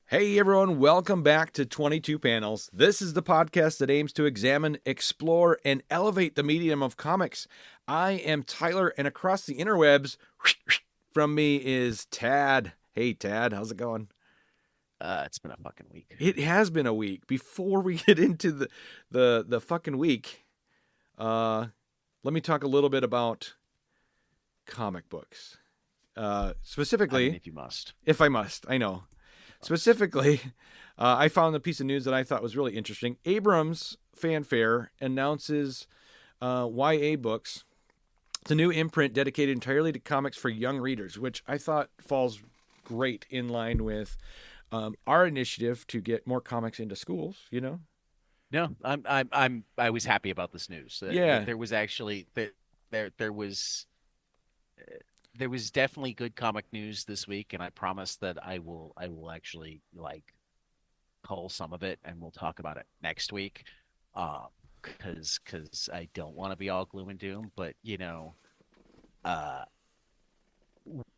Hey everyone, welcome back to 22 Panels. This is the podcast that aims to examine, explore, and elevate the medium of comics. I am Tyler, and across the interwebs from me is Tad. Hey Tad, how's it going? It's been a fucking week. It has been a week. Before we get into the fucking week, let me talk a little bit about comic books. Specifically, If you must. if I must, I know. Specifically, I found a piece of news that I thought was really interesting. Abrams Fanfare announces YA books. It's a new imprint dedicated entirely to comics for young readers, which I thought falls great in line with our initiative to get more comics into schools. You know? No, I was happy about this news. Yeah. There was actually there was there was definitely good comic news this week, and I promise that I will actually cull some of it, and we'll talk about it next week. Because I don't want to be all gloom and doom, but uh,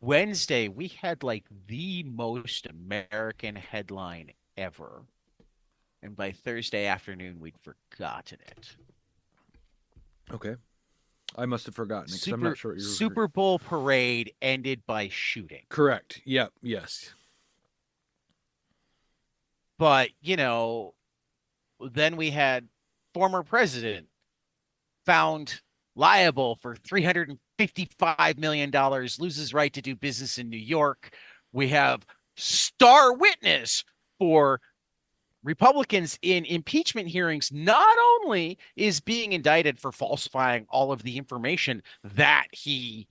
Wednesday we had like the most American headline ever. And by Thursday afternoon, we'd forgotten it. Okay. I must have forgotten it because I'm Super not sure what you're Super Bowl parade ended by shooting. correct. Yep. Yes. But, then we had former president found liable for $355 million, loses right to do business in New York. We have star witness for Republicans in impeachment hearings not only is being indicted for falsifying all of the information that he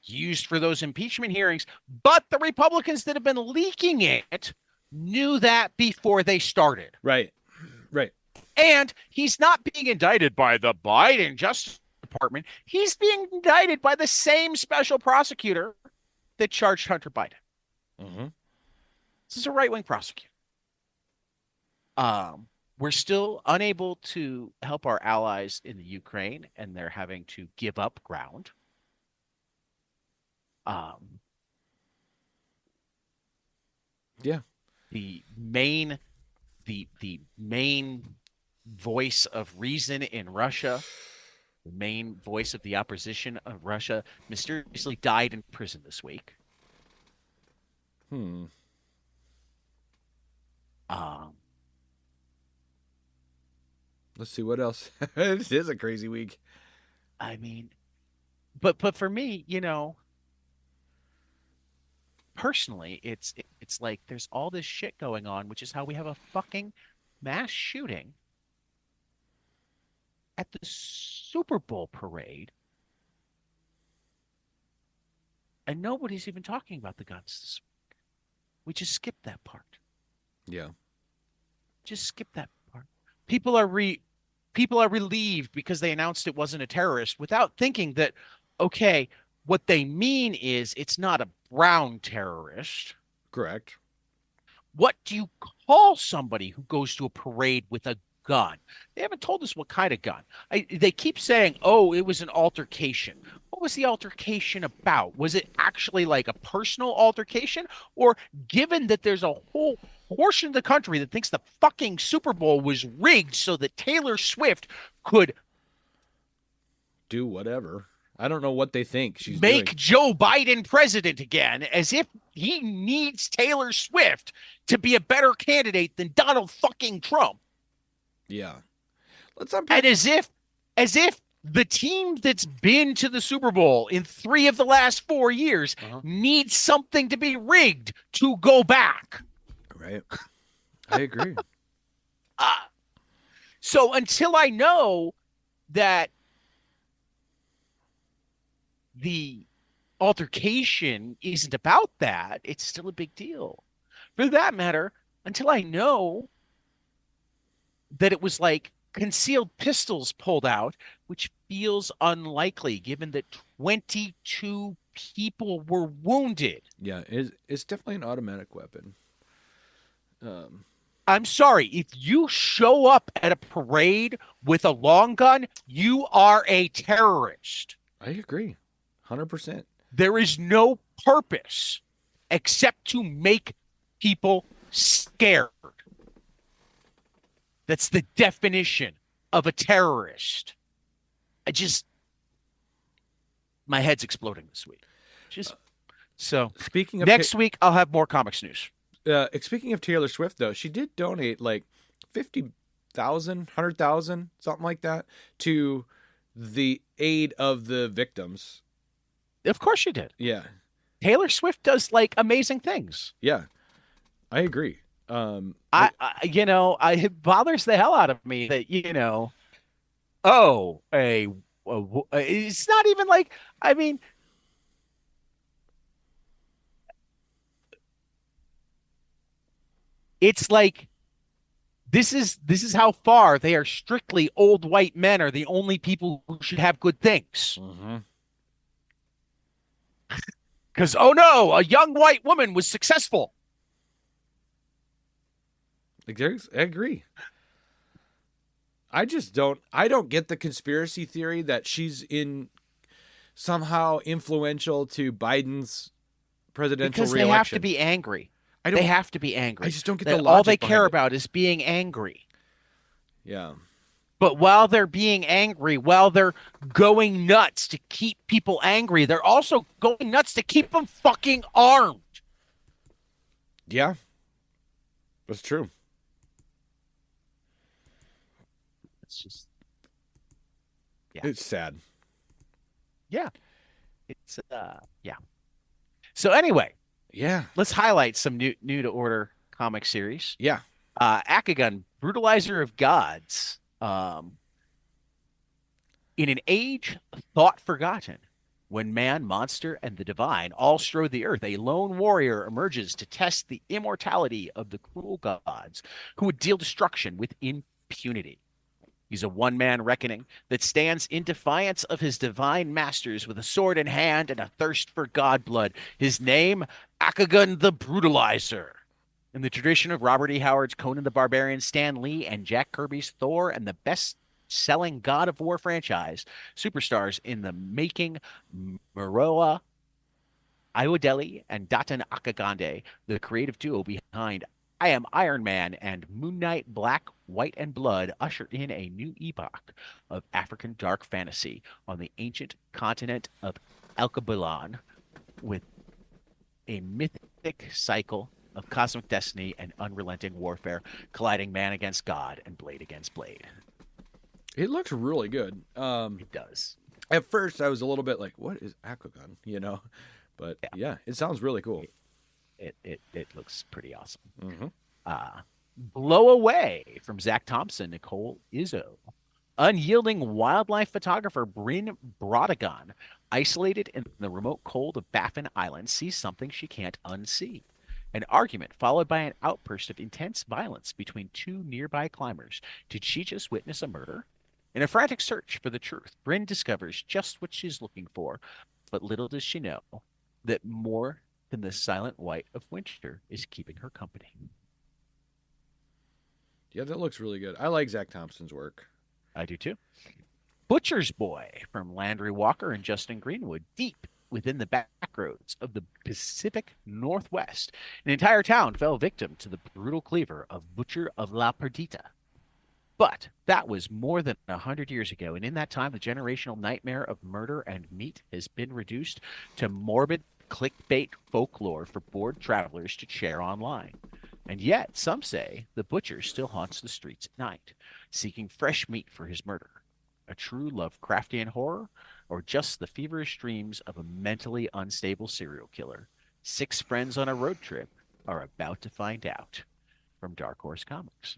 used for those impeachment hearings, but the Republicans that have been leaking it knew that before they started. Right. Right. And he's not being indicted by the Biden Justice Department. He's being indicted by the same special prosecutor that charged Hunter Biden. Mm-hmm. This is a right-wing prosecutor. We're still unable to help our allies in the Ukraine, and they're having to give up ground. Yeah. The main voice of reason in Russia, the main voice of the opposition of Russia, mysteriously died in prison this week. Hmm. Let's see what else. This is a crazy week. I mean, but for me, personally, it's like there's all this shit going on, which is how we have a fucking mass shooting at the Super Bowl parade, and nobody's even talking about the guns this week. We just skipped that part. Yeah. Just skip that part. People are relieved because they announced it wasn't a terrorist without thinking that, okay, what they mean is it's not a brown terrorist. Correct. What do you call somebody who goes to a parade with a gun? They haven't told us what kind of gun. They keep saying, oh, it was an altercation. What was the altercation about? Was it actually like a personal altercation? Or given that there's a whole portion of the country that thinks the fucking Super Bowl was rigged so that Taylor Swift could Do whatever. I don't know what they think she's make doing. Joe Biden president again, as if he needs Taylor Swift to be a better candidate than Donald fucking Trump. Yeah. Let's unpack. And as if the team that's been to the Super Bowl in 3 of the last 4 years needs something to be rigged to go back. Right. I agree. So until I know that the altercation isn't about that, it's still a big deal. For that matter, until I know that it was like concealed pistols pulled out, which feels unlikely given that 22 people were wounded. Yeah, it's definitely an automatic weapon. I'm sorry, if you show up at a parade with a long gun, you are a terrorist. I agree. 100%. There is no purpose except to make people scared. That's the definition of a terrorist. My head's exploding this week. So Speaking of next week, I'll have more comics news. Speaking of Taylor Swift, though, she did donate like 50,000, 100,000, something like that, to the aid of the victims. Of course she did. Yeah. Taylor Swift does like amazing things. Yeah, I agree. It bothers the hell out of me that, it's not even like, I mean, it's like, this is how far they are strictly old white men are the only people who should have good things. Mm-hmm. Because, oh no, a young white woman was successful. I agree. I don't get the conspiracy theory that she's somehow influential to Biden's presidential because reelection. They have to be angry. They have to be angry. I just don't get the logic. All they care about is being angry. Yeah. But while they're being angry, while they're going nuts to keep people angry, they're also going nuts to keep them fucking armed. Yeah. That's true. It's sad. Yeah. Yeah. So anyway. Yeah. Let's highlight some new to order comic series. Yeah. Akagun, Brutalizer of Gods. In an age thought forgotten, when man, monster, and the divine all strode the earth, a lone warrior emerges to test the immortality of the cruel gods who would deal destruction with impunity. He's a one-man reckoning that stands in defiance of his divine masters with a sword in hand and a thirst for god blood. His name, Akagun the Brutalizer. In the tradition of Robert E. Howard's Conan the Barbarian, Stan Lee, and Jack Kirby's Thor, and the best-selling God of War franchise, superstars in the making, Muroa Iodeli and Datan Akagande, the creative duo behind I Am Iron Man and Moon Knight Black, White, and Blood, usher in a new epoch of African dark fantasy on the ancient continent of Alkebulan, with a mythic cycle of cosmic destiny and unrelenting warfare, colliding man against God and blade against blade. It looks really good. It does. At first, I was a little bit like, what is Akagun? But yeah, it sounds really cool. It looks pretty awesome. Mm-hmm. Blow Away from Zach Thompson, Nicole Izzo. Unyielding wildlife photographer Bryn Brodagon, isolated in the remote cold of Baffin Island, sees something she can't unsee. An argument followed by an outburst of intense violence between two nearby climbers. Did she just witness a murder? In a frantic search for the truth, Bryn discovers just what she's looking for, but little does she know that more than the silent white of winter is keeping her company. Yeah, that looks really good. I like Zach Thompson's work. I do too. Butcher's Boy from Landry Walker and Justin Greenwood, deep within the backroads of the Pacific Northwest. An entire town fell victim to the brutal cleaver of Butcher of La Perdita. But that was more than 100 years ago, and in that time, the generational nightmare of murder and meat has been reduced to morbid clickbait folklore for bored travelers to share online. And yet, some say the butcher still haunts the streets at night, seeking fresh meat for his murder. A true Lovecraftian horror, or just the feverish dreams of a mentally unstable serial killer? 6 friends on a road trip are about to find out. From Dark Horse Comics.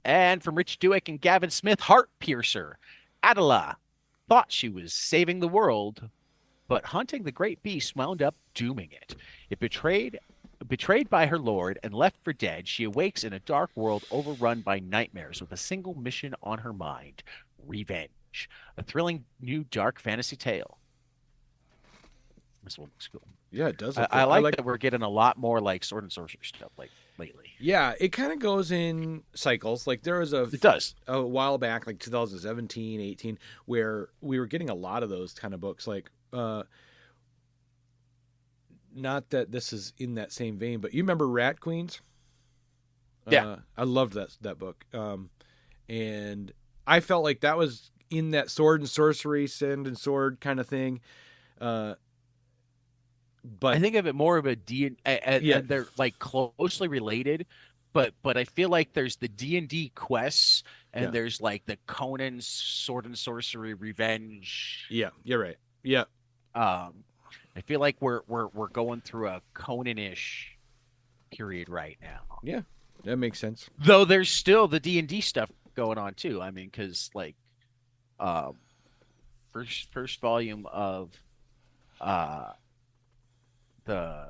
And from Rich Dueck and Gavin Smith, Heart Piercer. Adela thought she was saving the world, but hunting the great beast wound up dooming it. Betrayed by her lord and left for dead, she awakes in a dark world overrun by nightmares with a single mission on her mind: revenge. A thrilling new dark fantasy tale. This one looks cool. Yeah, it does. I like that we're getting a lot more like sword and sorcery stuff like lately. Yeah, it kind of goes in cycles. Like there was it does a while back, like 2017, 18, where we were getting a lot of those kind of books. Like not that this is in that same vein, but you remember Rat Queens? Yeah. I loved that book. And I felt like that was in that sword and sorcery, sand and sword kind of thing. But I think of it more of a D yeah, and they're like closely related, but I feel like there's the D&D quests and yeah, there's like the Conan Sword and Sorcery Revenge. yeah, you're right. Yeah, Um, I feel like we're going through a Conan-ish period right now. yeah, that makes sense. Though there's still the D&D stuff going on too. I mean, because like um, first volume of uh the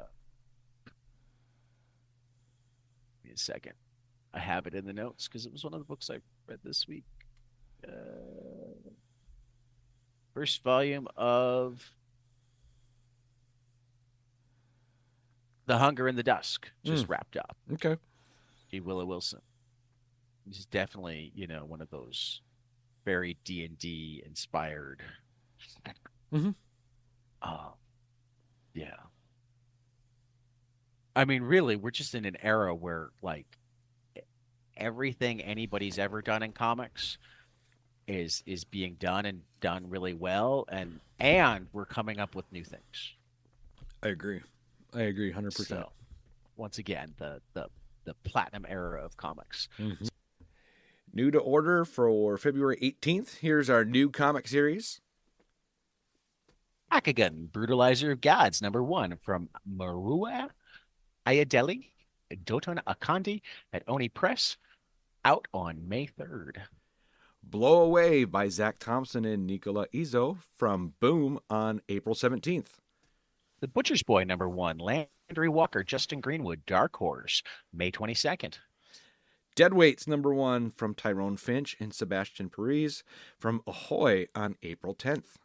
give me a second. I have it in the notes because it was one of the books I read this week. First volume of The Hunger in the Dusk Mm, just wrapped up. okay. G. Willow Wilson. He's definitely, one of those very D&D inspired. Mm-hmm. Um, yeah. I mean, really, we're just in an era where like everything anybody's ever done in comics is being done and done really well, and we're coming up with new things. I agree. I agree 100%. So once again, the platinum era of comics. Mm-hmm. New to order for February 18th. Here's our new comic series. Akagun, Brutalizer of Gods, #1 from Marua Ayadeli, Doton Akandi at Oni Press, out on May 3rd. Blow Away by Zach Thompson and Nicola Izzo from Boom on April 17th. The Butcher's Boy #1, Landry Walker, Justin Greenwood, Dark Horse, May 22nd. Deadweights #1 from Tyrone Finch and Sebastian Perez from Ahoy on April 10th.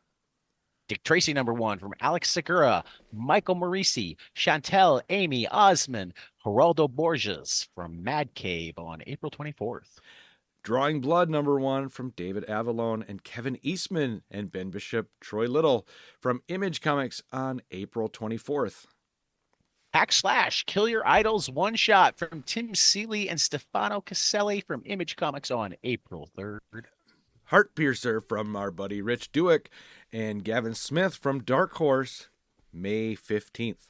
Dick Tracy #1 from Alex Segura, Michael Marisi, Chantel, Amy Osman, Geraldo Borges from Mad Cave on April 24th. Drawing Blood #1 from David Avalone and Kevin Eastman and Ben Bishop, Troy Little from Image Comics on April 24th. Hack Slash, Kill Your Idols one shot from Tim Seeley and Stefano Caselli from Image Comics on April 3rd. Heartpiercer from our buddy Rich Duick and Gavin Smith from Dark Horse, May 15th.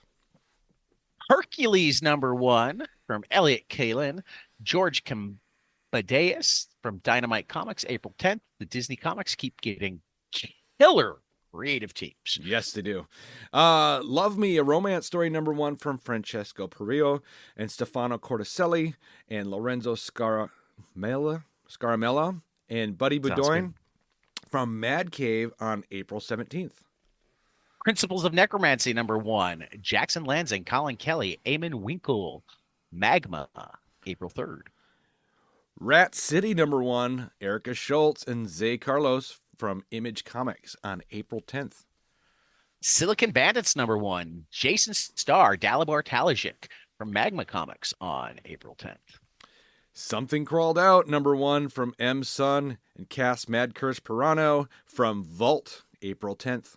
Hercules #1 from Elliot Kalin, George Cambadeus from Dynamite Comics, April 10th. The Disney Comics keep getting killer creative teams. Yes, they do. Love Me, a romance story #1 from Francesco Perillo and Stefano Corticelli and Lorenzo Scaramella and Buddy Bedoin from Mad Cave on April 17th. Principles of Necromancy #1, Jackson Lansing, Colin Kelly, Eamon Winkle, Magma, April 3rd. Rat City #1, Erica Schultz and Zay Carlos from Image Comics on April 10th. Silicon Bandits #1, Jason Starr, Dalibor Talajic from Magma Comics on April 10th. Something Crawled Out #1 from M. Sun and Cass Madcurse Pirano from Vault, April 10th.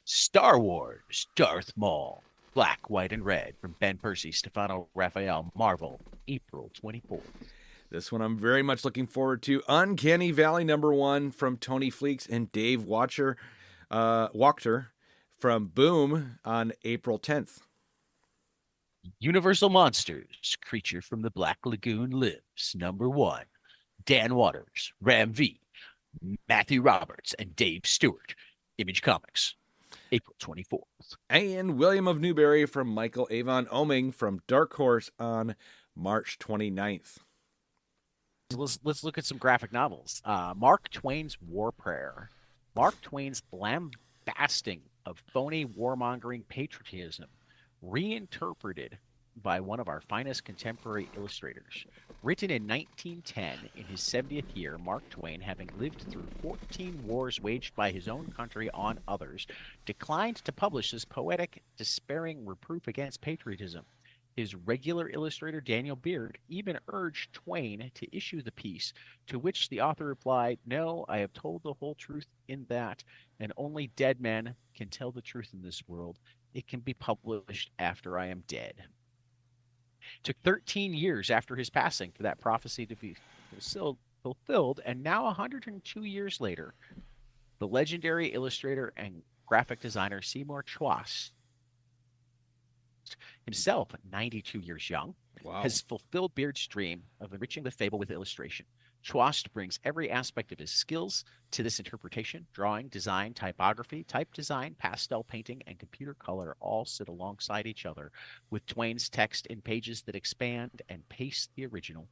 Star Wars, Darth Maul, Black, White, and Red from Ben Percy, Stefano Raphael, Marvel, April 24th. This one I'm very much looking forward to. Uncanny Valley #1 from Tony Fleeks and Dave Wachter from Boom on April 10th. Universal Monsters, Creature from the Black Lagoon Lives, #1. Dan Waters, Ram V, Matthew Roberts, and Dave Stewart, Image Comics, April 24th. And William of Newbury from Michael Avon Oming from Dark Horse on March 29th. Let's look at some graphic novels. Mark Twain's War Prayer. Mark Twain's lambasting of phony warmongering patriotism, reinterpreted by one of our finest contemporary illustrators. Written in 1910, in his 70th year, Mark Twain, having lived through 14 wars waged by his own country on others, declined to publish this poetic, despairing reproof against patriotism. His regular illustrator, Daniel Beard, even urged Twain to issue the piece, to which the author replied, "No, I have told the whole truth in that, and only dead men can tell the truth in this world. it can be published after I am dead. It took 13 years after his passing for that prophecy to be fulfilled, and now 102 years later, the legendary illustrator and graphic designer Seymour Chwast, himself 92 years young, Wow. has fulfilled Beard's dream of enriching the fable with illustration. Chwast brings every aspect of his skills to this interpretation. Drawing, design, typography, type design, pastel painting, and computer color all sit alongside each other, with Twain's text in pages that expand and pace the original.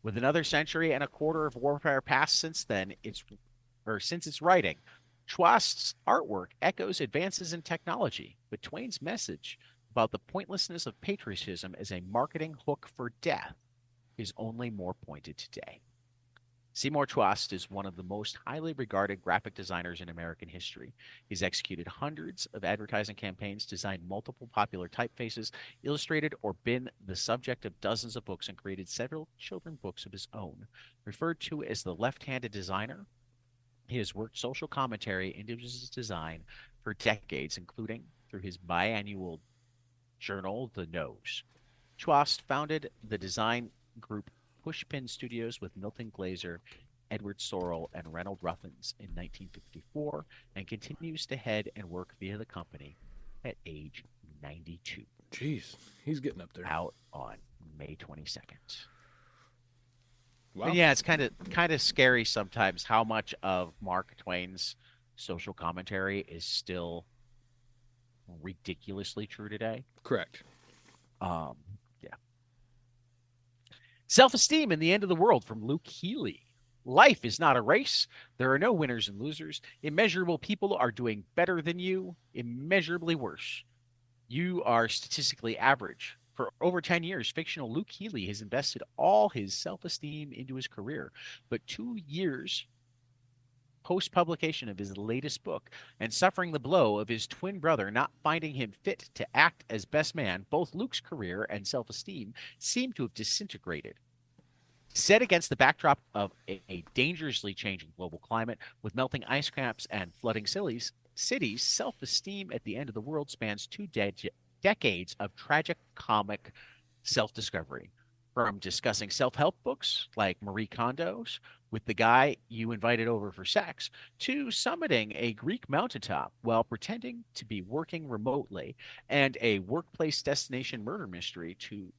With another century and a quarter of warfare passed since its writing, Chwast's artwork echoes advances in technology, but Twain's message about the pointlessness of patriotism as a marketing hook for death is only more pointed today. Seymour Chwast is one of the most highly regarded graphic designers in American history. He's executed hundreds of advertising campaigns, designed multiple popular typefaces, illustrated or been the subject of dozens of books, and created several children's books of his own. Referred to as the left-handed designer, he has worked social commentary into his design for decades, including through his biannual journal, The Nose. Chwast founded the design group Pushpin Studios with Milton Glaser, Edward Sorrell, and Reynold Ruffins in 1954, and continues to head and work via the company at age 92. Jeez, he's getting up there. Out on May 22nd. Wow. And yeah, it's kind of scary sometimes how much of Mark Twain's social commentary is still ridiculously true today. Correct. Yeah. Self-esteem in the end of the world from Luke Healy. Life is not a race. There are no winners and losers. Immeasurable people are doing better than you, immeasurably worse. You are statistically average. For over 10 years, fictional Luke Healy has invested all his self-esteem into his career. But 2 years post-publication of his latest book and suffering the blow of his twin brother not finding him fit to act as best man, both Luke's career and self-esteem seem to have disintegrated. Set against the backdrop of a dangerously changing global climate with melting ice caps and flooding cities, self-esteem at the end of the world spans 2 decades of tragic comic self-discovery. From discussing self-help books like Marie Kondo's with the guy you invited over for sex, to summiting a Greek mountaintop while pretending to be working remotely, and a workplace destination murder mystery to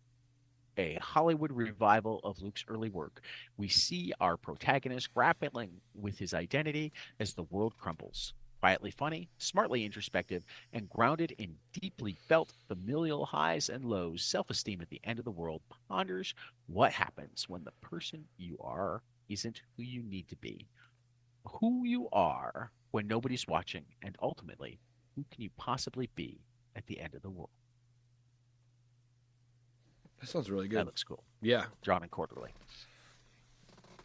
a Hollywood revival of Luke's early work, we see our protagonist grappling with his identity as the world crumbles. Quietly funny, smartly introspective, and grounded in deeply felt familial highs and lows, self-esteem at the end of the world ponders what happens when the person you are isn't who you need to be, who you are when nobody's watching, and ultimately, who can you possibly be at the end of the world? That sounds really good. That looks cool. Yeah. Drawn and Quarterly.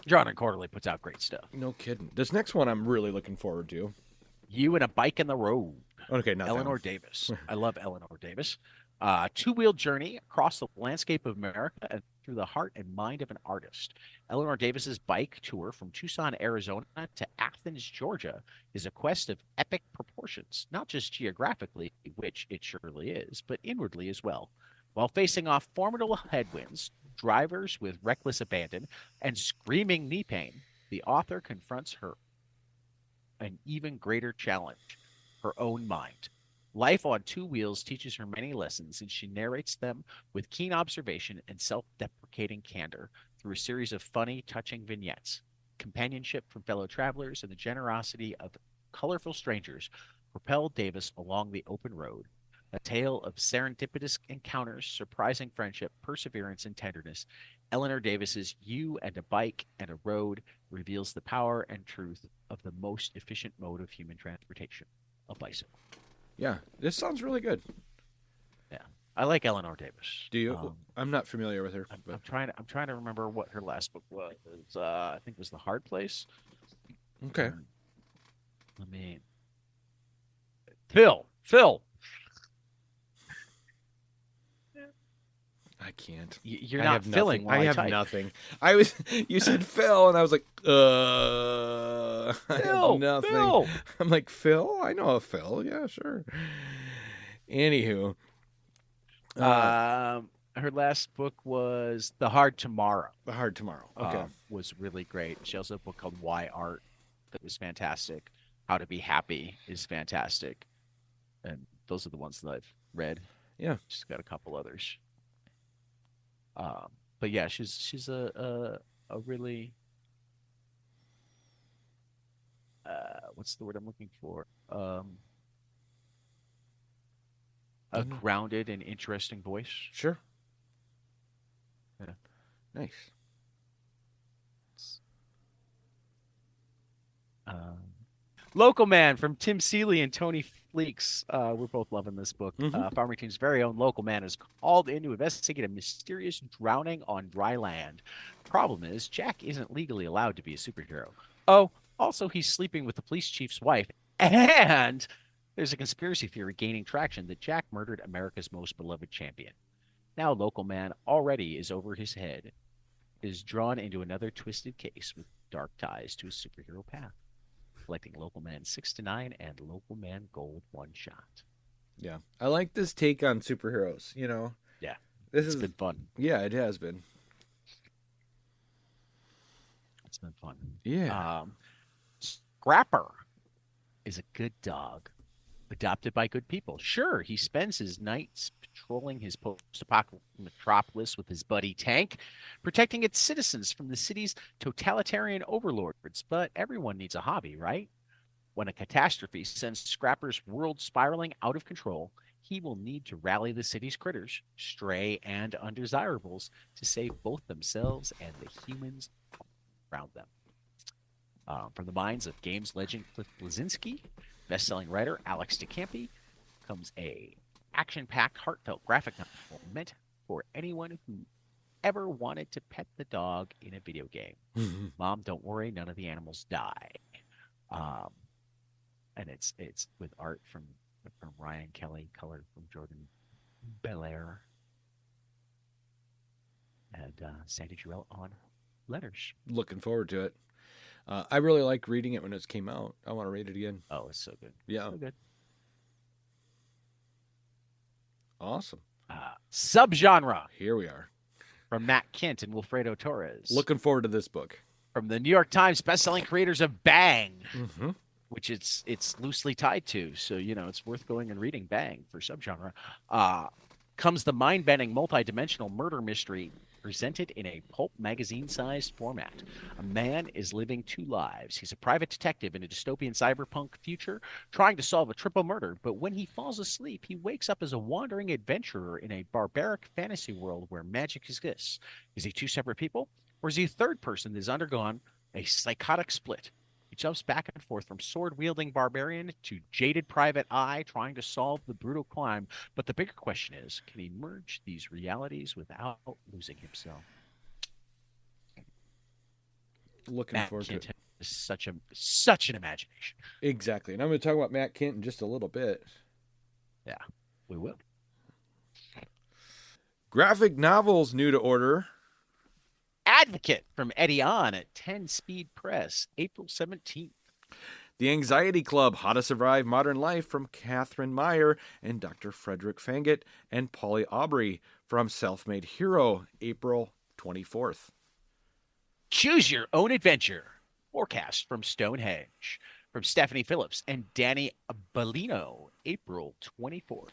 Drawn and Quarterly puts out great stuff. No kidding. This next one I'm really looking forward to. You and a Bike in the Road. Okay, not Eleanor Davis. I love Eleanor Davis. Two-wheel journey across the landscape of America and through the heart and mind of an artist. Eleanor Davis's bike tour from Tucson, Arizona to Athens, Georgia is a quest of epic proportions, not just geographically, which it surely is, but inwardly as well. While facing off formidable headwinds, drivers with reckless abandon, and screaming knee pain, the author confronts an even greater challenge, her own mind. Life on two wheels teaches her many lessons, and she narrates them with keen observation and self-deprecating candor through a series of funny, touching vignettes. Companionship from fellow travelers and the generosity of colorful strangers propel Davis along the open road, a tale of serendipitous encounters, surprising friendship, perseverance, and tenderness. Eleanor Davis's You and a Bike and a Road reveals the power and truth of the most efficient mode of human transportation, a bicycle. Yeah, this sounds really good. Yeah, I like Eleanor Davis. Do you? I'm not familiar with her. I'm trying to remember what her last book was. I think it was The Hard Place. Okay. Let me. Phil. I can't. You're not filling. I have nothing. You said Phil, and I was like, I have nothing. Phil. I'm like, Phil? I know a Phil. Yeah, sure. Anywho, Her last book was The Hard Tomorrow. The Hard Tomorrow. Okay. Was really great. She also has a book called Why Art that was fantastic. How to Be Happy is fantastic. And those are the ones that I've read. Yeah. She's got a couple others. But yeah, she's a really what's the word I'm looking for? A grounded and interesting voice. Sure. Yeah. Nice. Local Man from Tim Seeley and Tony Fleeks. We're both loving this book. Farmington's very own local man is called in to investigate a mysterious drowning on dry land. Problem is, Jack isn't legally allowed to be a superhero. Oh, also he's sleeping with the police chief's wife, and there's a conspiracy theory gaining traction that Jack murdered America's most beloved champion. Now local man already is over his head, is drawn into another twisted case with dark ties to his superhero path. Collecting Local Man 6 to 9 and Local Man Gold one shot. Yeah. I like this take on superheroes, Yeah. This has been fun. Yeah, it has been. It's been fun. Yeah. Scrapper is a good dog, adopted by good people. Sure, he spends his nights patrolling his post-apocalyptic metropolis with his buddy Tank, protecting its citizens from the city's totalitarian overlords. But everyone needs a hobby, right? When a catastrophe sends Scrapper's world spiraling out of control, he will need to rally the city's critters, stray and undesirables, to save both themselves and the humans around them. From the minds of games legend Cliff Bleszinski, best-selling writer Alex DeCampi, comes a action-packed, heartfelt graphic novel meant for anyone who ever wanted to pet the dog in a video game. Mom, don't worry, none of the animals die. And it's with art from Ryan Kelly, color from Jordan Belair, and Sandy Jarrell on letters. Looking forward to it. I really liked reading it when it came out. I want to read it again. Oh, it's so good. Yeah. So good. Awesome. Subgenre. Here we are. From Matt Kent and Wilfredo Torres. Looking forward to this book. From the New York Times bestselling creators of Bang, which it's loosely tied to. So, it's worth going and reading Bang for subgenre. Comes the mind-bending, multi-dimensional murder mystery presented in a pulp magazine-sized format. A man is living two lives. He's a private detective in a dystopian cyberpunk future trying to solve a triple murder, but when he falls asleep, he wakes up as a wandering adventurer in a barbaric fantasy world where magic exists. Is he two separate people, or is he a third person that has undergone a psychotic split? He jumps back and forth from sword-wielding barbarian to jaded private eye trying to solve the brutal crime. But the bigger question is, can he merge these realities without losing himself? Looking forward to it. Such an imagination. Exactly. And I'm going to talk about Matt Kent in just a little bit. Yeah, we will. Graphic novels new to order. Advocate from Eddie On at 10 Speed Press, April 17th. The Anxiety Club, How to Survive Modern Life from Catherine Meyer and Dr. Frederick Fangett and Polly Aubrey from Self-Made Hero, April 24th. Choose Your Own Adventure, Forecast from Stonehenge, from Stephanie Phillips and Danny Bellino, April 24th.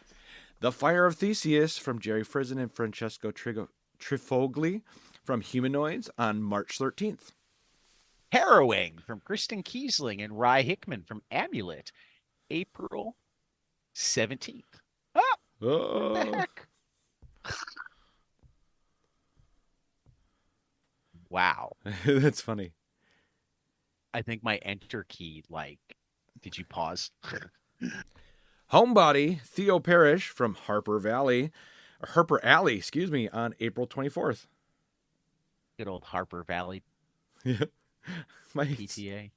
The Fire of Theseus from Jerry Frizen and Francesco Trifogli from Humanoids on March 13th. Harrowing from Kristen Kiesling and Rye Hickman from Amulet, April 17th. What the heck? Wow. That's funny. I think my enter key, did you pause? Homebody, Theo Parrish from Harper Alley, on April 24th. Good old Harper Valley. Yeah. My PTA.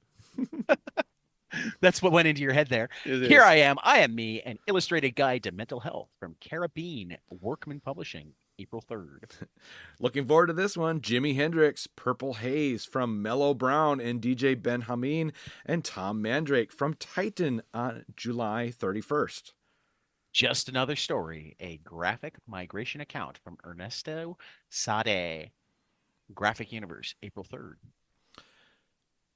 That's what went into your head there. Here I am me, an illustrated guide to mental health from Carabine Workman Publishing, April 3rd. Looking forward to this one. Jimi Hendrix, Purple Haze from Mellow Brown and DJ Ben Hameen and Tom Mandrake from Titan on July 31st. Just Another Story, a graphic migration account from Ernesto Sade. Graphic Universe, April 3rd.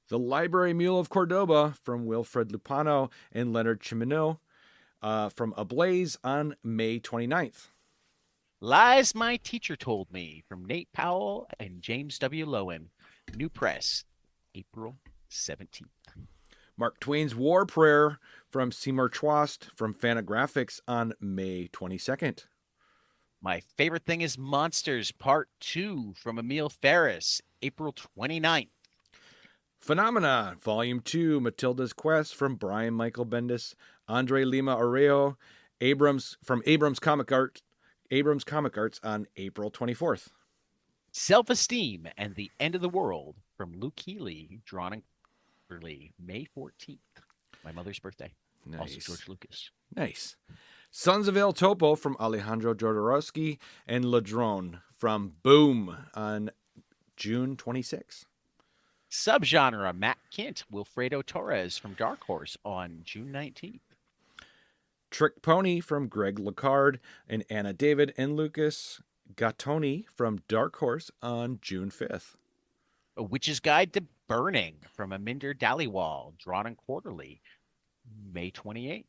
The Library Mule of Cordoba from Wilfred Lupano and Leonard Chimino from Ablaze on May 29th. Lies My Teacher Told Me from Nate Powell and James W. Lowen. New Press, April 17th. Mark Twain's War Prayer from Seymour Chwast from Fantagraphics on May 22nd. My Favorite Thing is Monsters, Part 2 from Emil Ferris, April 29th. Phenomena, Volume 2, Matilda's Quest from Brian Michael Bendis, Andre Lima Arreo, Abrams Comic Arts on April 24th. Self-Esteem and the End of the World from Luke Healy, drawn and early, May 14th. My mother's birthday. Nice. Also George Lucas. Nice. Sons of El Topo from Alejandro Jodorowsky and Ladrone from Boom on June 26th. Subgenre, Matt Kint, Wilfredo Torres from Dark Horse on June 19th. Trick Pony from Greg Lecard and Anna David and Lucas Gattoni from Dark Horse on June 5th. A Witch's Guide to Burning from Aminder Dhaliwal, drawn and quarterly, May 28th.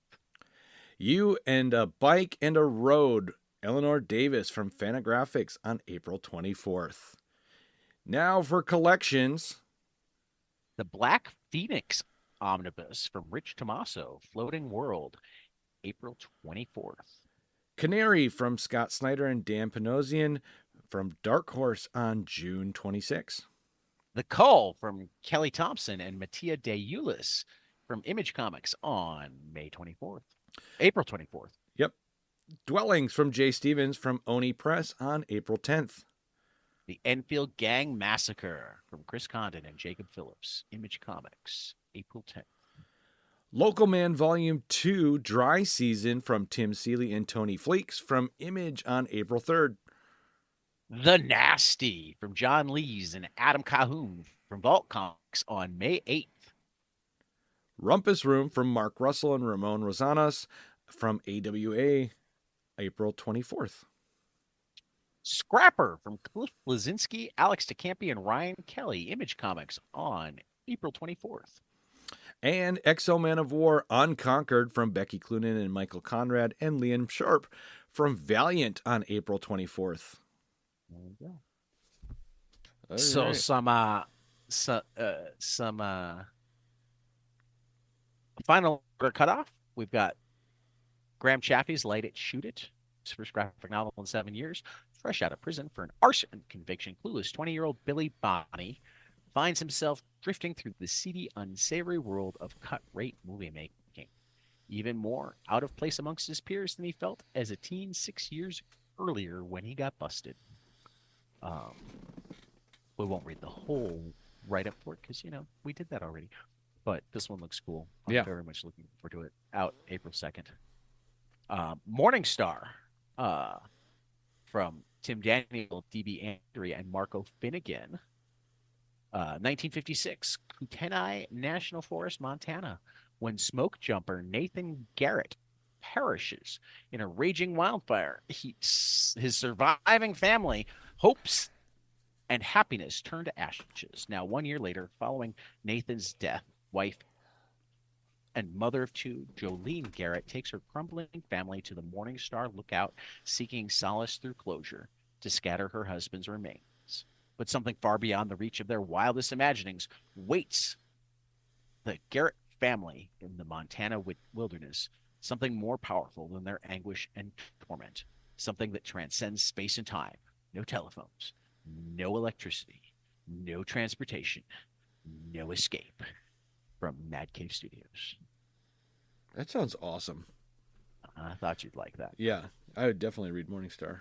You and a Bike and a Road, Eleanor Davis from Fantagraphics on April 24th. Now for collections. The Black Phoenix Omnibus from Rich Tomaso, Floating World, April 24th. Canary from Scott Snyder and Dan Panosian from Dark Horse on June 26th. The Cull from Kelly Thompson and Mattia De Ulis from Image Comics on April 24th. Yep. Dwellings from Jay Stevens from Oni Press on April 10th. The Enfield Gang Massacre from Chris Condon and Jacob Phillips, Image Comics, April 10th. Local Man Volume 2 Dry Season from Tim Seeley and Tony Fleeks from Image on April 3rd. The Nasty from John Lees and Adam Cahoon from Vault Comics on May 8th. Rumpus Room from Mark Russell and Ramon Rosanas from AWA, April 24th. Scrapper from Cliff Blazinski, Alex DeCampi, and Ryan Kelly, Image Comics on April 24th. And Exo Man of War Unconquered from Becky Cloonan and Michael Conrad and Liam Sharp from Valiant on April 24th. There we go. All So right. some final order cutoff. We've got Graham Chaffee's Light It, Shoot It. His first graphic novel in 7 years. Fresh out of prison for an arson conviction, clueless 20-year-old Billy Bonney finds himself drifting through the seedy, unsavory world of cut-rate movie making. Even more out of place amongst his peers than he felt as a teen 6 years earlier when he got busted. We won't read the whole write-up for it because, we did that already. But this one looks cool. I'm very much looking forward to it. Out April 2nd. Morning Star from Tim Daniel, D.B. Andrea, and Marco Finnegan. 1956, Kootenai National Forest, Montana, when smoke jumper Nathan Garrett perishes in a raging wildfire. His surviving family hopes and happiness turn to ashes. Now, 1 year later, following Nathan's death, wife and mother of two, Jolene Garrett, takes her crumbling family to the Morning Star Lookout, seeking solace through closure to scatter her husband's remains. But something far beyond the reach of their wildest imaginings waits the Garrett family in the Montana wilderness, something more powerful than their anguish and torment, something that transcends space and time. No telephones, no electricity, no transportation, no escape. From Mad Cave Studios. That sounds awesome. I thought you'd like that. Yeah, I would definitely read Morningstar.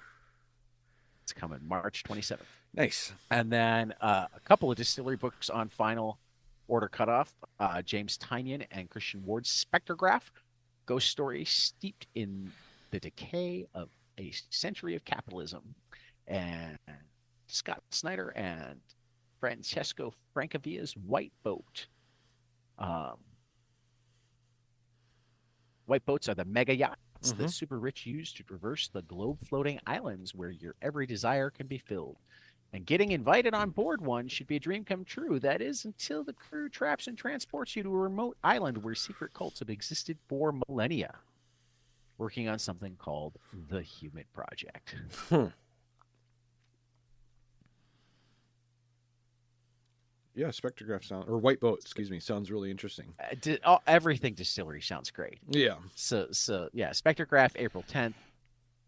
It's coming March 27th. Nice. And then a couple of distillery books on final order cutoff. James Tynion and Christian Ward's Spectrograph, ghost story steeped in the decay of a century of capitalism. And Scott Snyder and Francesco Francavilla's White Boat. White boats are the mega yacht jets that super rich use to traverse the globe-floating islands where your every desire can be filled. And getting invited on board one should be a dream come true. That is, until the crew traps and transports you to a remote island where secret cults have existed for millennia, working on something called the Human Project. Yeah, Spectrograph White Boat, excuse me, sounds really interesting. Everything Distillery sounds great. Yeah. So yeah, Spectrograph April 10th,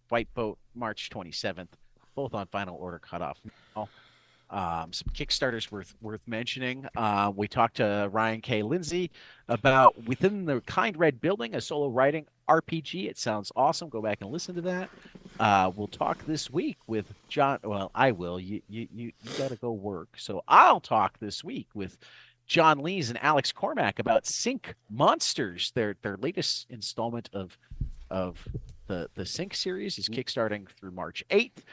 White Boat March 27th, both on final order cutoff now. Some Kickstarters worth mentioning. We talked to Ryan K. Lindsay about Within the Kind Red Building, a solo writing RPG. It sounds awesome. Go back and listen to that. We'll talk this week with John. Well, I will. You got to go work, so I'll talk this week with John Lees and Alex Cormack about Sync Monsters, their latest installment of the Sync series is kickstarting through March 8th.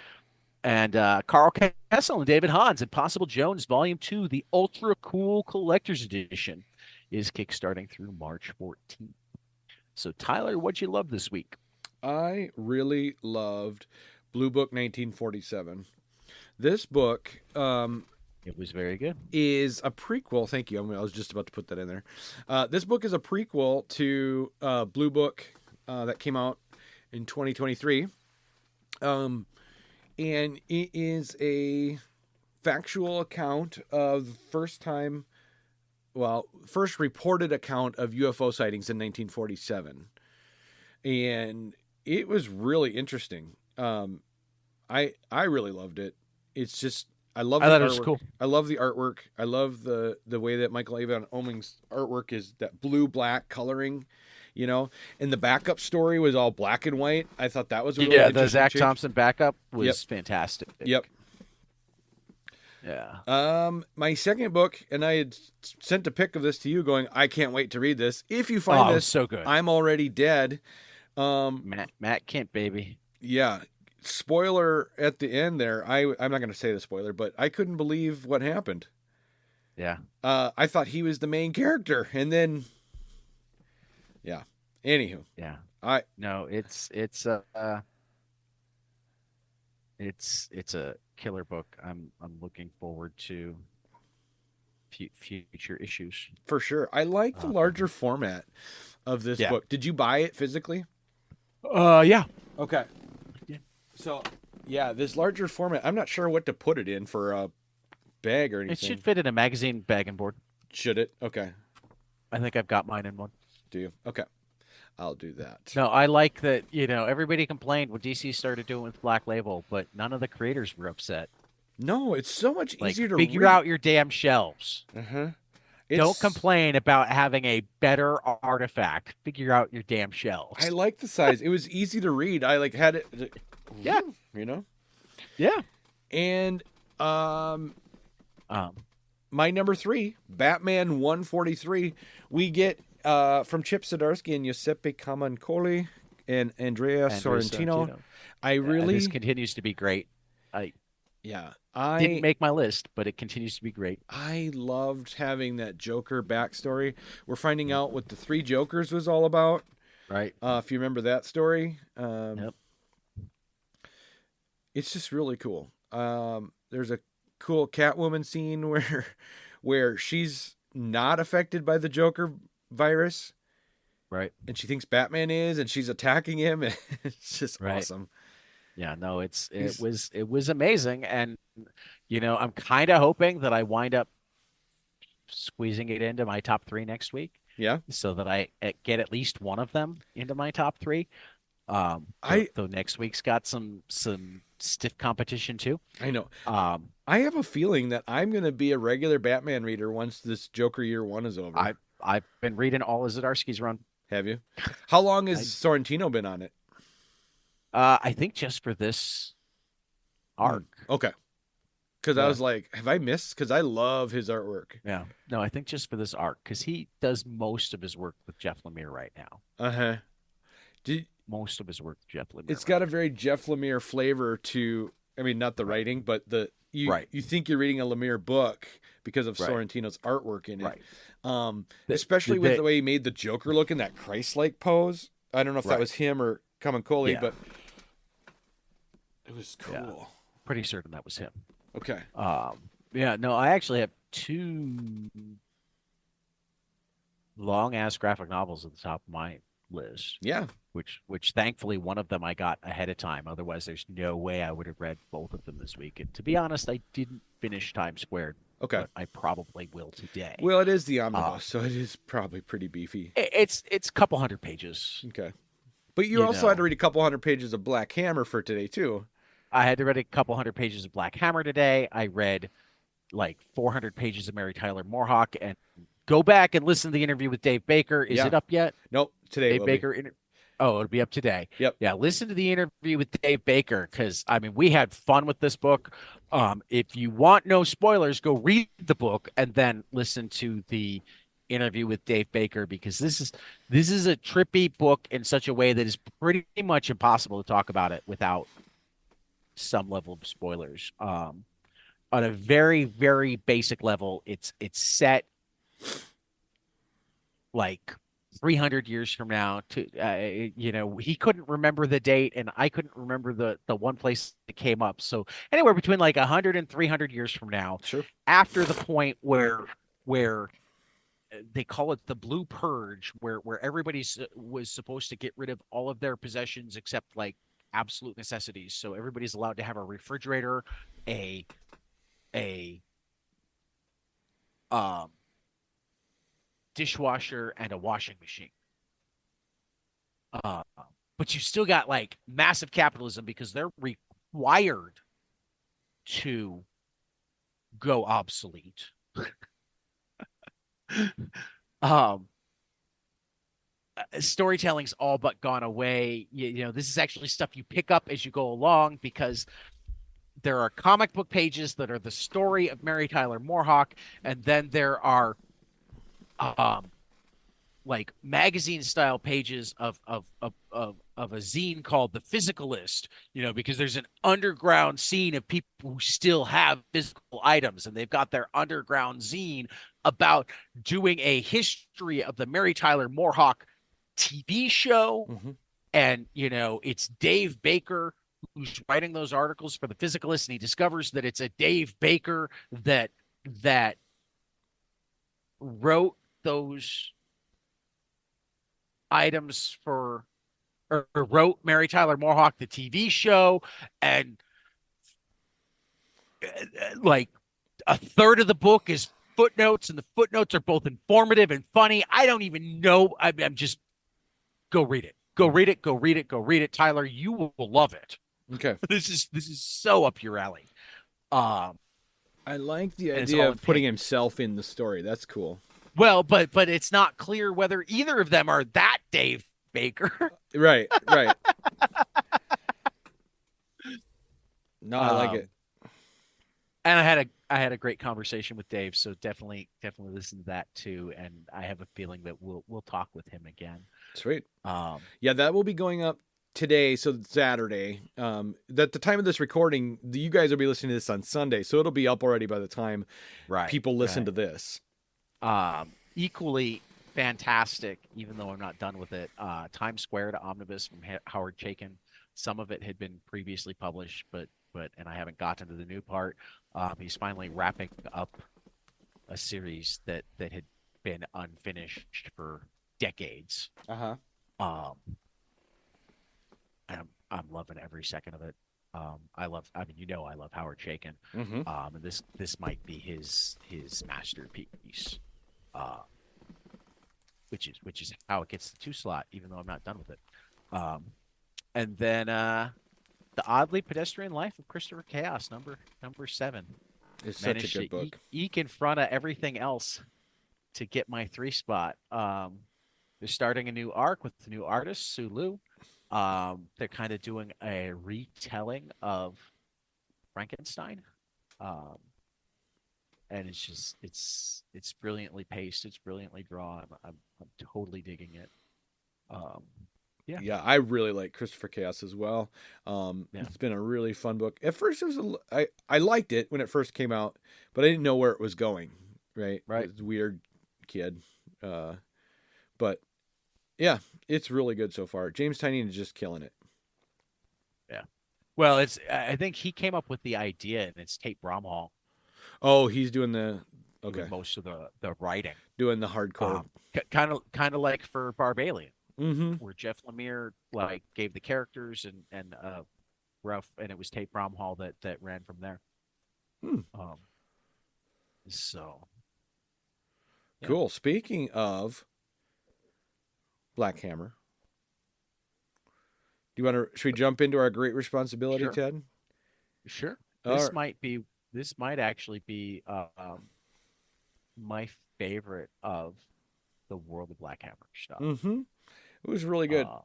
And Carl Kessel and David Hans, Impossible Jones Volume 2, the Ultra Cool Collector's Edition, is kickstarting through March 14th. So, Tyler, what'd you love this week? I really loved Blue Book 1947. This book it was very good. Is a prequel. Thank you. I was just about to put that in there. This book is a prequel to Blue Book that came out in 2023. And it is a factual account of first reported account of UFO sightings in 1947. And it was really interesting. I really loved it. It's just, I thought it was cool. I love the artwork. I love the way that Michael Avon Oeming's artwork is that blue-black coloring. You know, and the backup story was all black and white. I thought that was a really interesting the Zach change. Thompson backup was fantastic. Yep. Yeah. My second book, and I had sent a pic of this to you, going, I can't wait to read this. If you find this, so good. I'm Already Dead. Matt Kent, baby. Yeah. Spoiler at the end there. I'm not going to say the spoiler, but I couldn't believe what happened. Yeah. I thought he was the main character, and then. Yeah. Anywho. Yeah. It's a killer book. I'm looking forward to future issues. For sure. I like the larger format of this book. Did you buy it physically? Yeah. Okay. Yeah. So, yeah, this larger format, I'm not sure what to put it in for a bag or anything. It should fit in a magazine bag and board. Should it? Okay. I think I've got mine in one. Do you? Okay. I'll do that. No, I like that, everybody complained when DC started doing with Black Label, but none of the creators were upset. No, it's so much easier to figure out your damn shelves. Don't complain about having a better artifact. Figure out your damn shelves. I like the size. It was easy to read. I had it. Yeah. Yeah. And my number 3, Batman 143. We get from Chip Zdarsky and Giuseppe Camuncoli and Andrea Sorrentino. This continues to be great. I didn't make my list, but it continues to be great. I loved having that Joker backstory. We're finding out what the 3 Jokers was all about. Right. If you remember that story. Yep. It's just really cool. There's a cool Catwoman scene where she's not affected by the Joker virus. Right. And she thinks Batman is, and she's attacking him. And it's just awesome. Yeah, no, it was amazing. And, I'm kind of hoping that I wind up squeezing it into my top 3 next week. Yeah. So that I get at least one of them into my top 3. Though next week's got some stiff competition too. I know. I have a feeling that I'm going to be a regular Batman reader once this Joker year 1 is over. I've been reading all of Zdarsky's run. Have you? How long has Sorrentino been on it? I think just for this arc. Okay. Because I was like, have I missed? Because I love his artwork. Yeah. No, I think just for this arc, because he does most of his work with Jeff Lemire right now. Uh-huh. Most of his work with Jeff Lemire. It's got a very Jeff Lemire flavor to, I mean, not the writing, but you think you're reading a Lemire book because of Sorrentino's artwork in it. Right. Especially with the way he made the Joker look in that Christ-like pose. I don't know if that was him or Kamancholi, Yeah. but it was cool. Yeah. Pretty certain that was him. Okay. Yeah, no, I actually have two long ass graphic novels at the top of my list. Yeah. Which thankfully one of them I got ahead of time. Otherwise, there's no way I would have read both of them this week. And to be honest, I didn't finish Times Squared. Okay. But I probably will today. Well, it is the omnibus, so it is probably pretty beefy. It's a couple hundred pages. Okay. But you also had to read a couple hundred pages of Black Hammer for today, too. I had to read a couple hundred pages of Black Hammer today. I read like 400 pages of Mary Tyler Moorhawk. And go back and listen to the interview with Dave Baker. Is it up yet? Nope. Today Dave Baker. It'll be up today. Yep. Yeah, listen to the interview with Dave Baker because, I mean, we had fun with this book. If you want no spoilers, go read the book and then listen to the interview with Dave Baker because this is a trippy book in such a way that is pretty much impossible to talk about it without some level of spoilers. On a very, very basic level, it's set like 300 years from now. He couldn't remember the date, and I couldn't remember the one place it came up. So anywhere between like 100 and 300 years from now, sure. After the point where they call it the Blue Purge, where everybody was supposed to get rid of all of their possessions except like absolute necessities. So everybody's allowed to have a refrigerator, a dishwasher, and a washing machine. But you still got like massive capitalism because they're required to go obsolete. Storytelling's all but gone away. You know, this is actually stuff you pick up as you go along because there are comic book pages that are the story of Mary Tyler Moorhawk, and then there are like magazine style pages of a zine called The Physicalist, you know, because there's an underground scene of people who still have physical items, and they've got their underground zine about doing a history of the Mary Tyler Moorhawk TV show. Mm-hmm. And, you know, it's Dave Baker who's writing those articles for The Physicalist, and he discovers that it's a Dave Baker that wrote those items or wrote Mary Tyler Moorhawk, the TV show, and like a third of the book is footnotes, and the footnotes are both informative and funny. I don't even know. I'm just go read it. Go read it. Go read it. Go read it. Tyler, you will love it. Okay. This is so up your alley. I like the idea of putting himself in the story. That's cool. Well, but it's not clear whether either of them are that Dave Baker. Right. No, I like it. And I had a great conversation with Dave, so definitely listen to that too. And I have a feeling that we'll talk with him again. Sweet. Yeah, that will be going up today, so Saturday. At the time of this recording, you guys will be listening to this on Sunday, so it'll be up already by the time people listen to this. Equally fantastic, even though I'm not done with it. Times Squared Omnibus from Howard Chaykin. Some of it had been previously published, but and I haven't gotten to the new part. He's finally wrapping up a series that had been unfinished for decades. I'm loving every second of it. I love Howard Chaykin. Mm-hmm. And this might be his masterpiece. Which is how it gets the 2 slot, even though I'm not done with it. And then The Oddly Pedestrian Life of Christopher Chaos, number 7. It's such a good book. Eke in front of everything else to get my 3 spot. They're starting a new arc with the new artist, Sue Liu. They're kind of doing a retelling of Frankenstein. And it's just it's brilliantly paced, it's brilliantly drawn. I'm totally digging it. Yeah, I really like Christopher Chaos as well. It's been a really fun book. At first, I liked it when it first came out, but I didn't know where it was going. Right. It was a weird kid, but Yeah, it's really good so far. James Tynion is just killing it. Yeah. Well, I think he came up with the idea, and it's Tate Bromhall Oh, he's doing doing okay, most of the writing. doing the hardcore. Kind of like for Barbalian, Mm-hmm. where Jeff Lemire like gave the characters and rough, and it was Tate Bromhall that ran from there. Hmm. Um, so yeah, Cool. Speaking of Black Hammer, do you want to? Should we jump into our great responsibility, sure, Ted? sure. All This might actually be my favorite of the World of Black Hammer stuff. Mm-hmm. It was really good. Uh,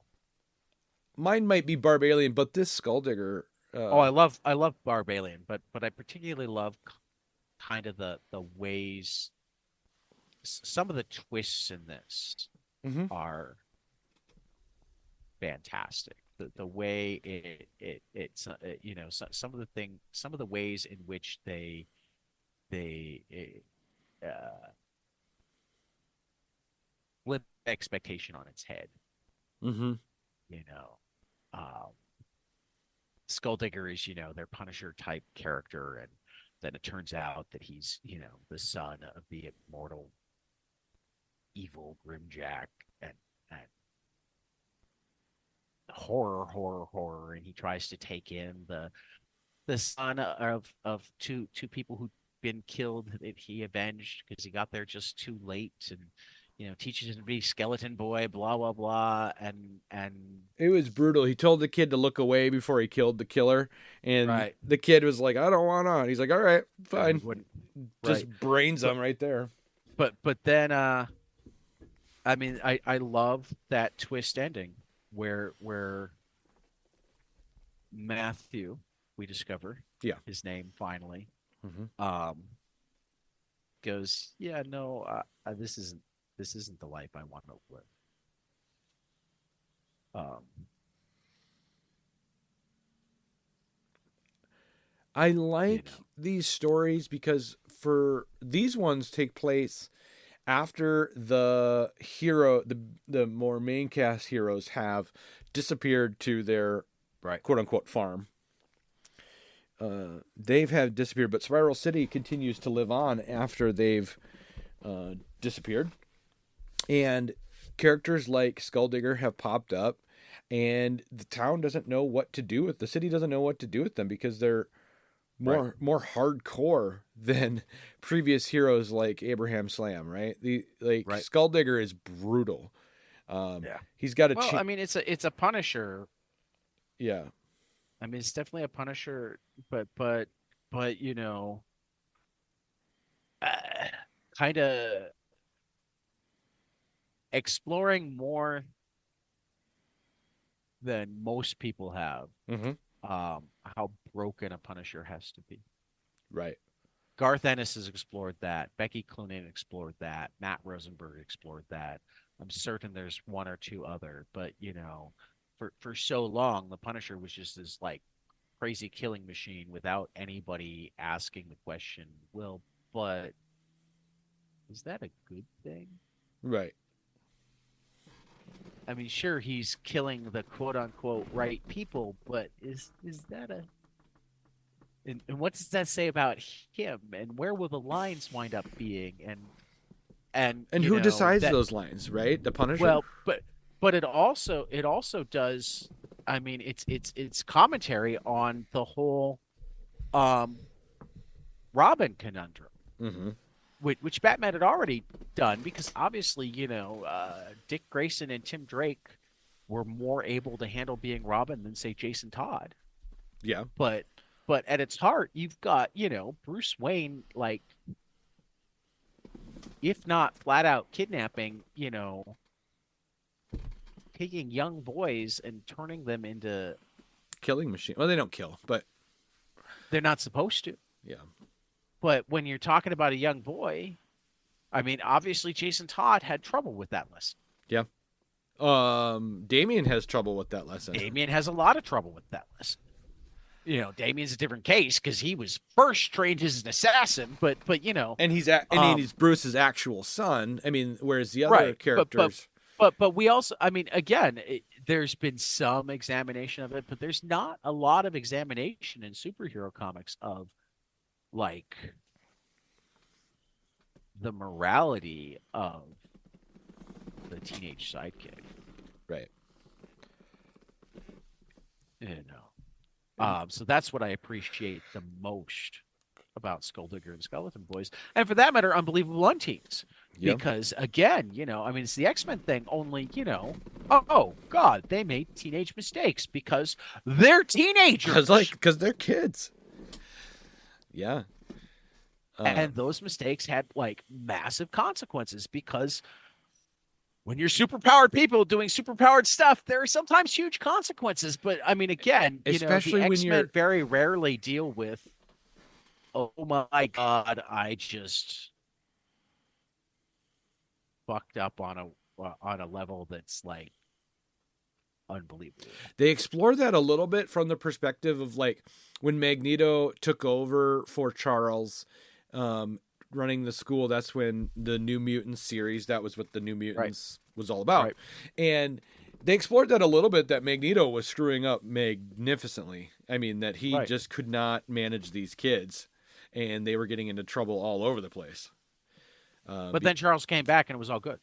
Mine might be Barbalian, but this Skulldigger. oh, I love Barbalian, but I particularly love kind of the ways some of the twists in this Mm-hmm. are fantastic. The way some of some of the ways in which they flip expectation on its head. Mm-hmm. You know, um, Skulldigger is their Punisher type character, and then it turns out that he's the son of the immortal evil Grimjack, and horror, and he tries to take in the son of two people who've been killed that he avenged because he got there just too late, and teaches him to be skeleton boy, blah blah blah, and It was brutal. He told the kid to look away before he killed the killer, and right. the kid was like, "I don't want to." And he's like, "All right, fine." Just Right. brains him right there. But then I mean I love that twist ending where Matthew, we discover his name finally, Mm-hmm. um goes, yeah, no, this isn't the life I want to live. um I you like know these stories because for these ones take place after the hero, the more main cast heroes have disappeared to their right. quote unquote farm. They've have disappeared, but Spiral City continues to live on after they've disappeared, and characters like Skulldigger have popped up, and the town doesn't know what to do with the city doesn't know what to do with them because they're Right. more hardcore than previous heroes like Abraham Slam, right? The Right. Skulldigger is brutal. Yeah. He's got a Well, I mean, it's a Punisher. yeah. I mean, it's definitely a Punisher, but uh, kind of exploring more than most people have. Mm-hmm. How broken a Punisher has to be. Right. Garth Ennis has explored that. Becky Cloonan explored that. Matt Rosenberg explored that. I'm certain there's one or two other, but for so long, the Punisher was just this like crazy killing machine without anybody asking the question, well, but is that a good thing? Right. I mean, sure, he's killing the quote unquote right people, but is that a and what does that say about him? And where will the lines wind up being? And who decides that, those lines, right? The Punisher? well, but it also does. I mean, it's commentary on the whole Robin conundrum, Mm-hmm. which Batman had already done because obviously, Dick Grayson and Tim Drake were more able to handle being Robin than say Jason Todd. Yeah. But at its heart, you've got, Bruce Wayne, like, if not flat out kidnapping, taking young boys and turning them into Killing machine. Well, they don't kill, but they're not supposed to. yeah. But when you're talking about a young boy, I mean, obviously Jason Todd had trouble with that lesson. Yeah. Damien has trouble with that lesson. Damien has a lot of trouble with that lesson. Damien's a different case because he was first trained as an assassin, but and he's Bruce's actual son. I mean, whereas the other right, characters, but we also, I mean, again, there's been some examination of it, but there's not a lot of examination in superhero comics of like the morality of the teenage sidekick. Right. You know, so that's what I appreciate the most about Skulldigger and Skeleton Boys, and for that matter, Unbelievable Unteens. Yep. Because again, I mean, it's the X-Men thing. Only, oh God, they made teenage mistakes because they're teenagers, because they're kids. Yeah. And those mistakes had like massive consequences because when you're superpowered people doing superpowered stuff, there are sometimes huge consequences. But I mean, again, especially the when X-Men very rarely deal with, oh my God, I just fucked up on a level that's like unbelievable. They explore that a little bit from the perspective of like when Magneto took over for Charles, running the school. That's when the New Mutants series, that was what the New Mutants was all about. Right. And they explored that a little bit, that Magneto was screwing up magnificently. I mean, that he just could not manage these kids and they were getting into trouble all over the place. But then Charles came back and it was all good.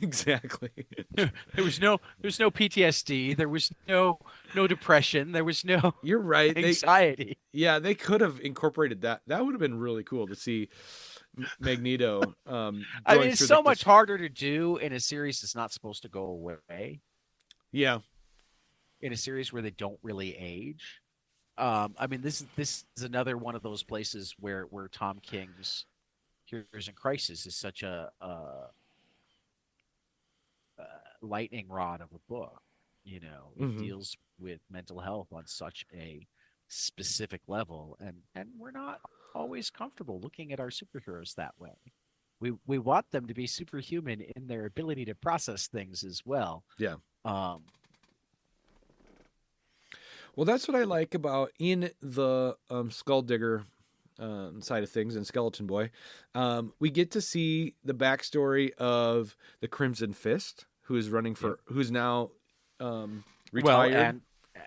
Exactly. There was no PTSD. There was no depression. There was no You're right. Anxiety. They could have incorporated that. That would have been really cool to see Magneto. I mean, it's so much harder to do in a series that's not supposed to go away. Yeah. In a series where they don't really age. I mean, this is another one of those places where Tom King's Heroes in Crisis is such a lightning rod of a book. It deals with mental health on such a specific level, and we're not always comfortable looking at our superheroes that way. We want them to be superhuman in their ability to process things as well. Yeah. Well, that's what I like about in the Skulldigger side of things and Skeleton Boy. We get to see the backstory of the Crimson Fist, who is running for, who's now retired. Well,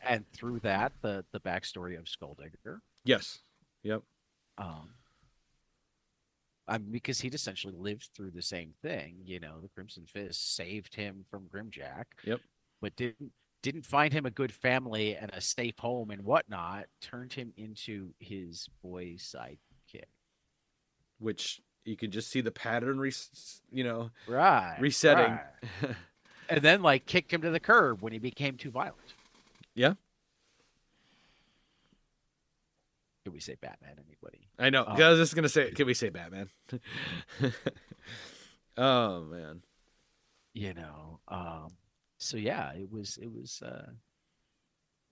and through that, the backstory of Skulldigger. Yes. Yep. Because he'd essentially lived through the same thing. The Crimson Fist saved him from Grimjack. Yep. But didn't find him a good family and a safe home and whatnot, turned him into his boy sidekick. Which you can just see the pattern, resetting. Right. And then, kicked him to the curb when he became too violent. Yeah. Could we say Batman, anybody? I know. I was just going to say, can we say Batman? Oh, man. So yeah, it was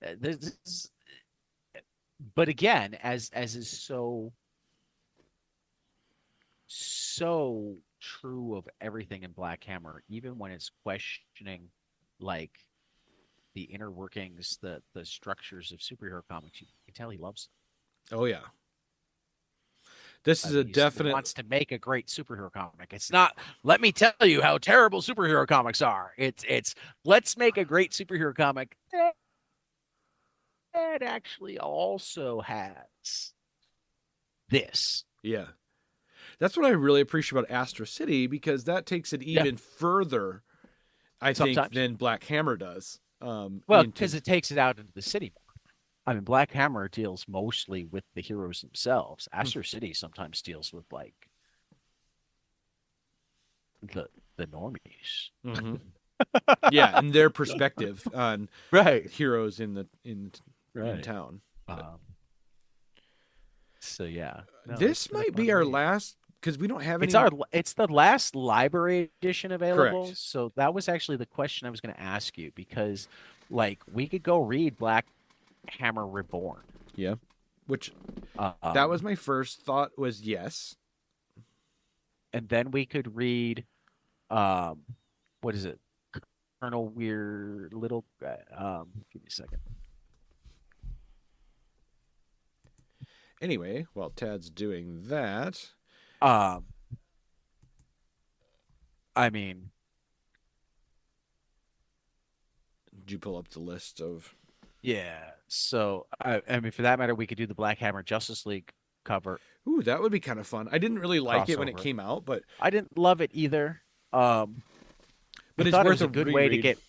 this, but again, as is so true of everything in Black Hammer, even when it's questioning the inner workings, the structures of superhero comics, you can tell he loves them. Oh yeah. This is a definite. He wants to make a great superhero comic. It's not, let me tell you how terrible superhero comics are. It's let's make a great superhero comic that actually also has this. Yeah. That's what I really appreciate about Astro City, because that takes it even further, I think, than Black Hammer does. Well, because it takes it out into the city more. I mean, Black Hammer deals mostly with the heroes themselves. Astro City sometimes deals with the normies. Mm-hmm. Yeah, and their perspective on heroes in town. So yeah, this might be our last, because we don't have any. It's the last library edition available. Correct. So that was actually the question I was going to ask you, because we could go read Black Hammer Reborn. Yeah, which that was my first thought, was yes. And then we could read what is it, Colonel Weird Little give me a second. Anyway, while Tad's doing that, I mean, Did you pull up the list of? Yeah. So I mean, for that matter, we could do the Black Hammer Justice League cover Ooh, that would be kind of fun. I didn't really like it when it crossover. came out, but I didn't love it either. I it's thought it worth was a a good way to reread. get.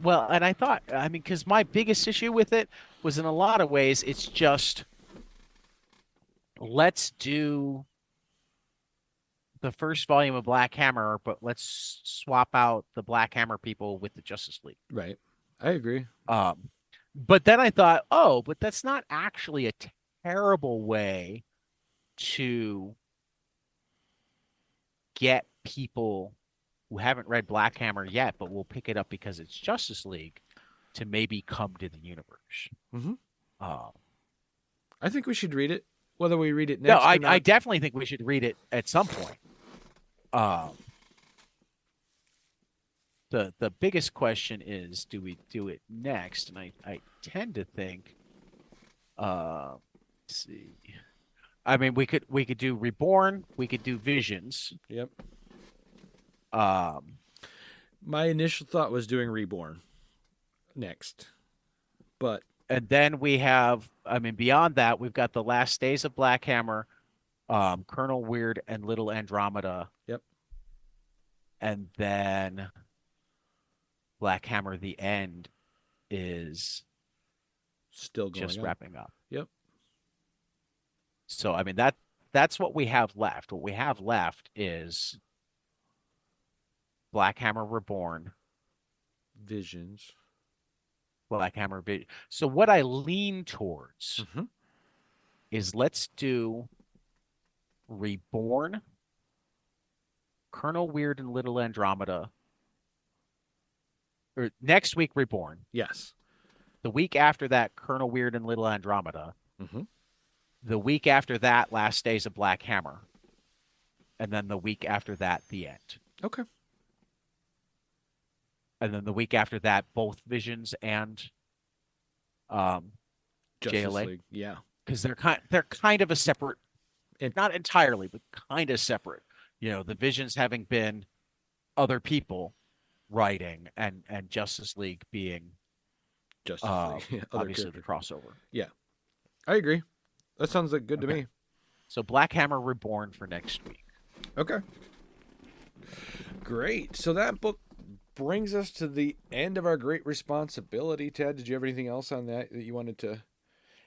Well, and I thought, I mean, because my biggest issue with it was in a lot of ways, it's just let's do the first volume of Black Hammer, but let's swap out the Black Hammer people with the Justice League. Right. I agree. But then I thought, oh, but that's not actually a terrible way to get people who haven't read Black Hammer yet, but will pick it up because it's Justice League to maybe come to the universe. Mm-hmm. Um, I think we should read it, whether we read it no, next or not. I definitely think we should read it at some point. The biggest question is, do we do it next? And I tend to think, let's see. I mean, we could do Reborn, we could do Visions. Yep. Um, My initial thought was doing Reborn next, but and then we have, I mean, beyond that, we've got the Last Days of Black Hammer, Colonel Weird, and Little Andromeda. Yep. And then Black Hammer: The End is still going just on. wrapping up. Yep. So I mean that's what we have left. What we have left is Black Hammer Reborn, Visions. Black Hammer Vision. So what I lean towards is let's do Reborn, Colonel Weird and Little Andromeda. Or next week, Reborn. Yes. The week after that, Colonel Weird and Little Andromeda. Mm-hmm. The week after that, Last Days of Black Hammer. And then the week after that, The End. Okay. And then the week after that, both Visions and Justice JLA. League. Yeah. Because they're kind of a separate, not entirely, but kind of separate. You know, the Visions having been other people writing, and Justice League being Justice League. obviously the crossover. Yeah. I agree. That sounds like good to me. So Black Hammer Reborn for next week. Okay. Great. So that book brings us to the end of our great responsibility. Ted, did you have anything else on that you wanted to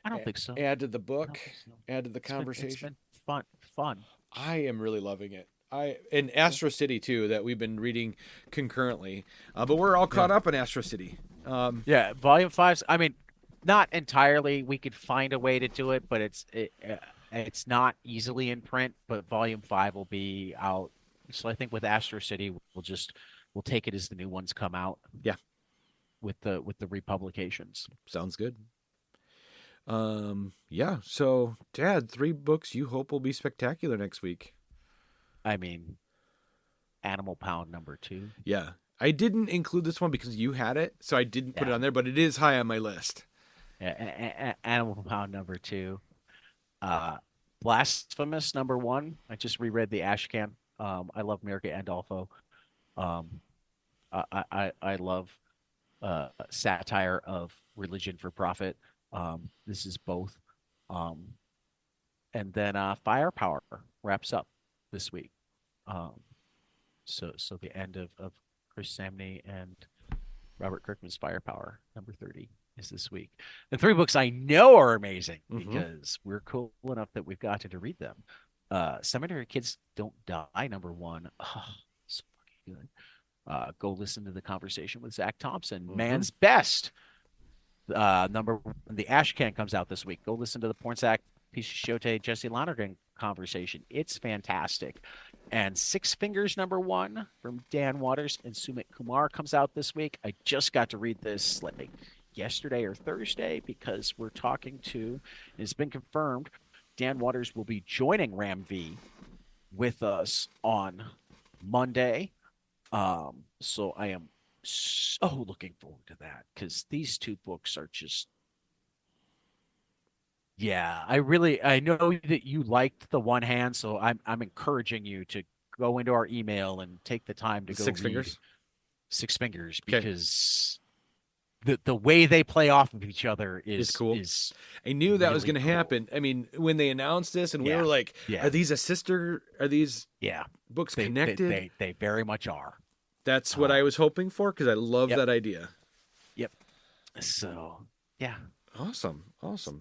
I don't think so. add to the book, add to the conversation? It's been fun. I am really loving it. In Astro City too, that we've been reading concurrently, but we're all caught up in Astro City. Yeah, Volume 5. I mean, not entirely. We could find a way to do it, but it's not easily in print. But Volume 5 will be out. So I think with Astro City, we'll take it as the new ones come out. Yeah, with the republications. Sounds good. Yeah. So, Dad, 3 books you hope will be spectacular next week. I mean, Animal Pound #2. Yeah. I didn't include this one because you had it, so I didn't put it on there, but it is high on my list. Yeah, Animal Pound #2. Blasphemous #1. I just reread the Ashcan. I love Mirka Andolfo. I love satire of religion for profit. This is both. And then Firepower wraps up this week. So the end of Chris Samney and Robert Kirkman's Firepower #30 is this week. The 3 books I know are amazing because we're cool enough that we've gotten to read them. Cemetery Kids Don't Die #1. Oh, so fucking good. Go listen to the conversation with Zach Thompson. Man's Best. #1. The Ashcan comes out this week. Go listen to the Porn Sack Pishote Jesse Lonergan conversation. It's fantastic. And Six Fingers #1 from Dan Waters and Sumit Kumar comes out this week. I just got to read this like yesterday or Thursday because we're talking to, it's been confirmed, Dan Waters will be joining Ram V with us on Monday. So I am so looking forward to that because these 2 books are just, yeah, I know that you liked The One Hand, so I'm encouraging you to go into our email and take the time to go Six read Fingers. Six Fingers because the way they play off of each other Is is cool. is I knew that was really going to cool. happen. I mean, when they announced this and we Yeah. were like, Yeah. are these Yeah. books They connected? they very much are. That's what I was hoping for because I love Yep. that idea. Yep. So yeah, Awesome.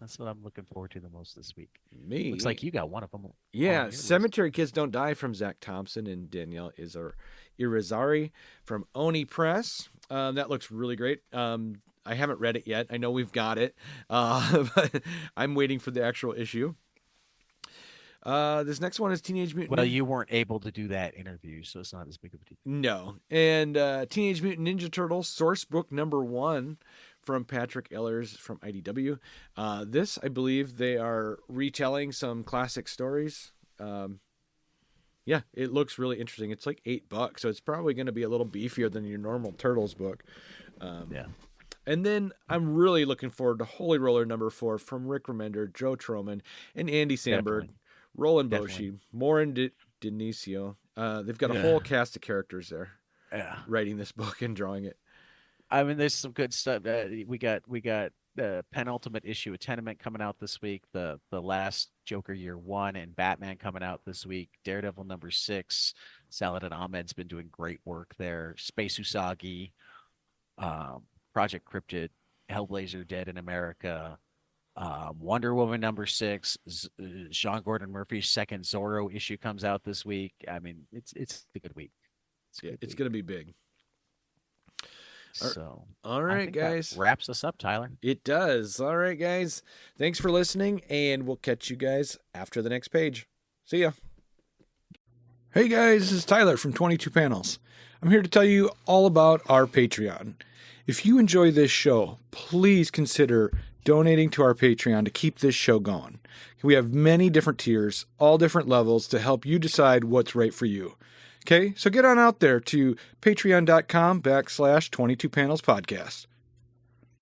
that's what I'm looking forward to the most this week. Me. Looks like you got one of them. Yeah, Cemetery Kids Don't Die from Zach Thompson and Danielle Irizarry from Oni Press. That looks really great. I haven't read it yet. I know we've got it, but I'm waiting for the actual issue. This next one is Teenage Mutant. Well, you weren't able to do that interview, so it's not as big of a deal. No, and Teenage Mutant Ninja Turtles Source Book #1 from Patrick Ellers from IDW. This, I believe, they are retelling some classic stories. Yeah, it looks really interesting. It's like $8, so it's probably going to be a little beefier than your normal Turtles book. Yeah. And then I'm really looking forward to Holy Roller #4 from Rick Remender, Joe Troman, and Andy Sandberg, Definitely. Roland Definitely. Boshi, Morin Dionisio. They've got a whole cast of characters there Yeah. writing this book and drawing it. I mean, there's some good stuff. We got the penultimate issue of Tenement coming out this week. The last Joker Year 1 and Batman coming out this week. Daredevil #6. Saladin Ahmed's been doing great work there. Space Usagi, Project Cryptid, Hellblazer Dead in America, Wonder Woman #6. Sean Gordon Murphy's second Zorro issue comes out this week. I mean, it's a good week. It's going to be big. So, all right, guys. That wraps us up, Tyler. It does. All right, guys. Thanks for listening, and we'll catch you guys after the next page. See ya. Hey, guys. This is Tyler from 22 Panels. I'm here to tell you all about our Patreon. If you enjoy this show, please consider donating to our Patreon to keep this show going. We have many different tiers, all different levels to help you decide what's right for you. Okay, so get on out there to patreon.com/22panelspodcast.